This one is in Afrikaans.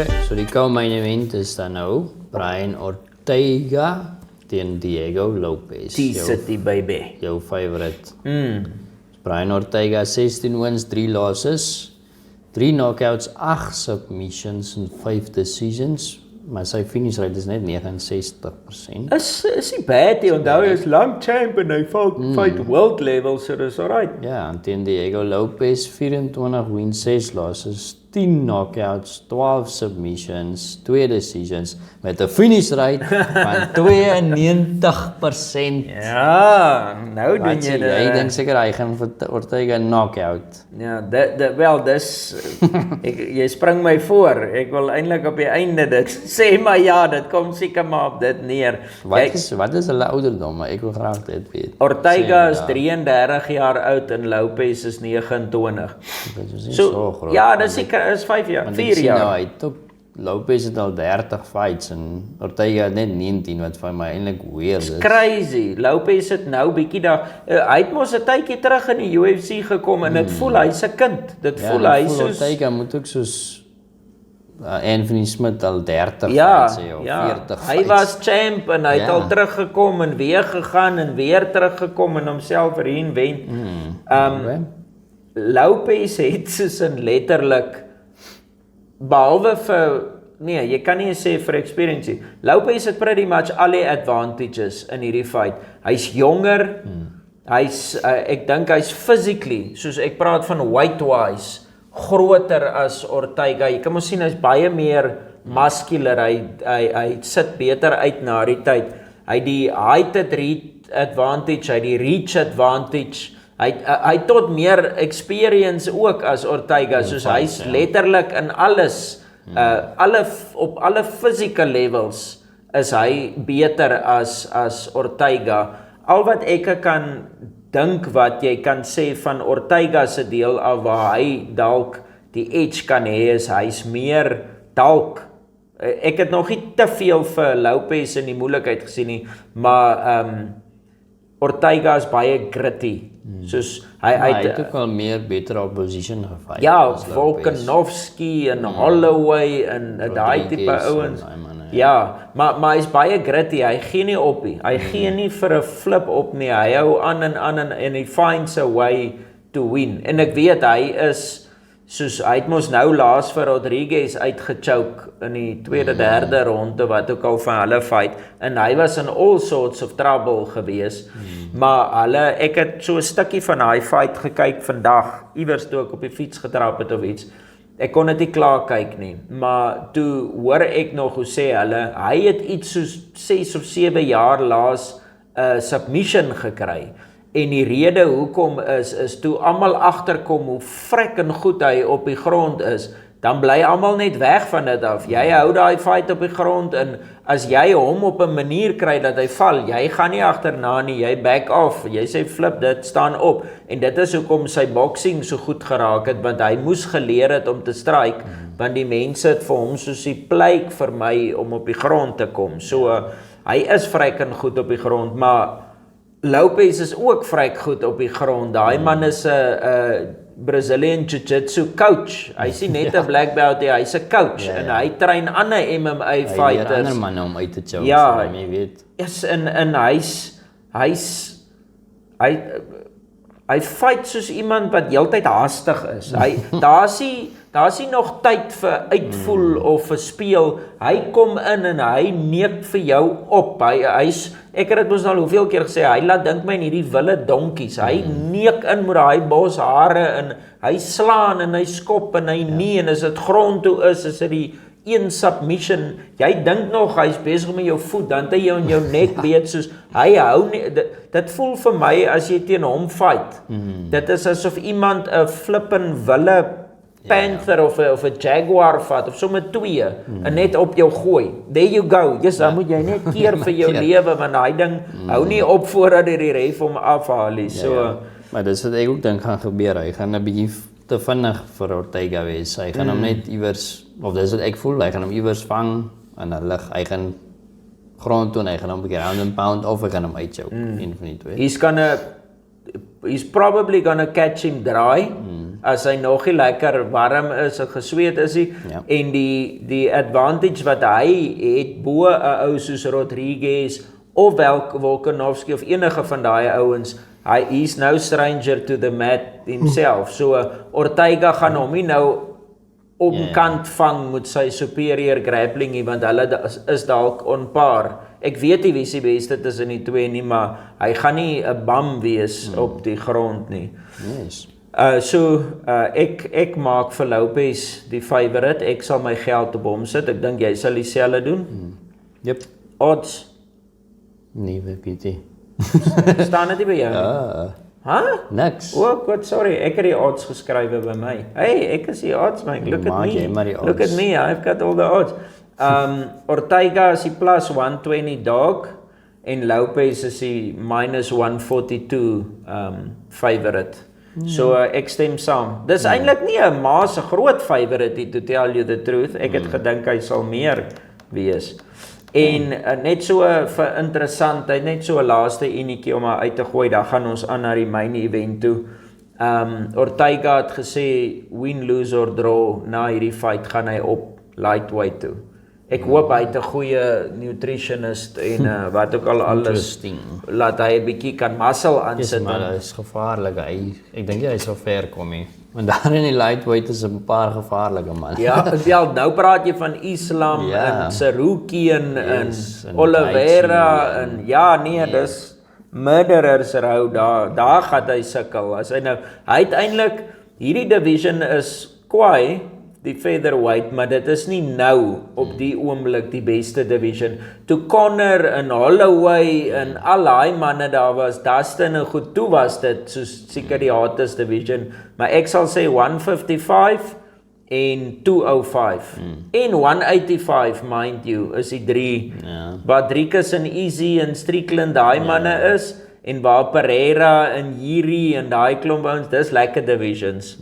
Okay, so die co-main event is dan nou Brian Ortega teen Diego Lopez. T-City, baby. Jou favorite. Brian Ortega 16 wins, 3 losses, 3 knockouts, 8 submissions en 5 decisions. Maar sy finish rate is net 69%. Is nie bad, jy onthou hy is lang champ en hy fight world level, so dis alright. Ja, en teen Diego Lopez 24 wins, 6 losses, 10 knockouts, 12 submissions, 2 decisions met 'n finish rate van 92%. Ja, nou doen jy dit. Jy dink seker hy gaan vir Ortega knockout. Ja, wel dis jy spring my voor. Ek wil eintlik op die einde dit sê, maar ja, dit kom seker maar op dit neer. Wat is hulle ouderdom? Ek wil graag dit weet. Ortega is 33 jaar oud en Lopez is 29. Dit is nie so groot. Ja, dis is 5 jaar, 4 jaar. Nou, hy het ook Lopez het al 30 fights en Ortega het net 19 wat vir my eintlik weird is. Crazy. Lopez het nou bietjie daar hy het mos 'n tydjie terug in die UFC gekom en dit voel hy's 'n kind. Dit voel hy soos Ortega moet ook soos Anthony Smith al 30 fights hê of 40 fights. Hy was champ en hy het al teruggekom en weer gegaan en weer teruggekom en homself reinvent. Lopez het soos in letterlik behalwe vir jy kan nie sê vir experience nie. Lopez het pretty much al die advantages in hierdie fight. Hy's jonger. Hy's ek dink hy's physically, soos ek praat van weight-wise, groter as Ortega. Jy kan mos sien hy's baie meer muscular. Hy sit beter uit na die tyd. Hy die height advantage, hy die reach advantage. Hy tot meer experience ook as Ortega, soos hy's letterlik in alles, op alle physical levels is hy beter as Ortega. Al wat ek kan dink wat jy kan sê van Ortega se deel af waar hy dalk die edge kan hê is hy's meer dalk. Ek het nog nie te veel vir Lopez in die moeilikheid gesien nie, maar Ortega is baie gritty. Soos hy het ook al meer beter opposition gefight. Ja, Volkanovski en Holloway en daai tipe ouens. Ja, maar hy's baie gritty. Hy gee nie op nie. Hy gee nie vir 'n flip op nie. Hy hou aan en he finds a way to win. En ek weet hy is soos hy het mos nou laas vir Rodriguez uitgechoke in die tweede, derde ronde wat ook al van hulle fight en hy was in all sorts of trouble gewees. Maar ek het so 'n stukkie van daai fight gekyk vandag, iewers toe ek op die fiets getrap het of iets. Ek kon dit nie klaar kyk nie, maar toe hoor ek nog hoe sê hulle, hy het iets soos 6 of 7 jaar laas 'n submission gekry. En die rede hoekom is toe almal agterkom hoe freaking goed hy op die grond is, dan bly almal net weg van dit af. Jy hou daai fight op die grond en as jy hom op 'n manier kry dat hy val, jy gaan nie agterna nie, jy back off, jy sê flip dit, staan op. En dit is hoekom sy boxing so goed geraak het, want hy moes geleer het om te strike, want die mense het vir hom soos die pleik vir my om op die grond te kom. So, hy is freaking goed op die grond, maar Lopez is ook vryk goed op die grond. Daai man is 'n Brazilian Jiu-Jitsu coach. Hy is nie net 'n black belt nie, hy's 'n coach en hy train ander MMA fighters. Hy ander manne om uit te chow, ja, jy weet. Yes, en hy fight soos iemand wat heeltyd haastig is. Daar's nie nog tyd vir uitvoel of vir speel. Hy kom in en hy neek vir jou op. Ek het dit mos al hoeveel keer gesê, hy laat dink my in hierdie wille donkies. Hy neek in met daai bos hare en hy slaan en hy skop en hy nie en as dit grond toe is dit die een submission. Jy dink nog hy's besig met jou voet, dan het hy jou in jou nek beet soos hy hou nie. Dit voel vir my as jy teen hom fight. Dit is asof iemand 'n flippin wille panther of 'n jaguar vat of sommer 2 en net op jou gooi. There you go. Yes, dan moet jy net keer vir jou lewe want daai ding hou nie op voordat die ref hom afhaal nie. So, maar dis wat ek ook dink gaan gebeur. Hy gaan 'n bietjie te vinnig vir Ortega wees. Hy gaan hom net iewers, of dis wat ek voel, hy gaan hom iewers vang en dan lig. Hy gaan grond toe en hy gaan hom 'n bietjie ground and pound of hy gaan hom uitchoke. Een van die twee. He's probably gonna catch him dry. as hy nog nie lekker warm is en gesweet is nie, Ja. en die advantage wat hy het bo 'n ou soos Rodriguez of Volkanovski of enige van daai ouens, he's no stranger to the mat himself. So Ortega gaan hom nie nou omkant vang met sy superior grappling nie, want hulle is dalk on par. Ek weet nie wie se beste tussen die twee nie, maar hy gaan nie 'n bam wees op die grond nie. Yes. Ek maak vir Lopez die favorite. Ek sal my geld op hom sit. Ek dink jy sal dieselfde doen. Yep. Odds Nee, weet nie. staan dit nie by jou nie? Niks. God, sorry, ek het die odds geskrywe by my. Hey, ek is die odds man. Look at Maak jy maar me. die Look at odds. me. I've got all the odds. Ortega is die plus 120 dog en Lopez is die minus 142 favorite. So ek stem saam. Dis eintlik nie 'n maas 'n groot favorite nie, to tell you the truth. Ek het gedink hy sal meer wees. En net so vir interessantheid, net so 'n laaste enetjie om uit te gooi, dan gaan ons aan na die main event toe. Ortega het gesê win, lose or draw, na hierdie fight gaan hy op lightweight toe. Ek hoop hy het 'n goeie nutritionist en wat ook al alles, laat hy 'n bietjie kan muscle aansit. Maar dit is gevaarlik. Ek dink hy sal ver kom nie. Want daar in die lightweight is 'n paar gevaarlike man. Ja, wel nou praat jy van Islam en Saruki en Oliveira en dis murderers rou daar gaan hy sukkel. As hy nou uiteindelik hierdie division is kwai die featherweight, maar dit is nie nou op die oomblik die beste division. Toe Conor en Holloway en al daai manne daar was, Dustin en goed, toe was dit soos seker die hottest division, maar ek sal sê 155 en 205 en 185, mind you, is die drie. Badrikas en Easy en Strickland, daai manne is, en waar Pereira en Jiri en daai klomp ouens, dis lekker divisions.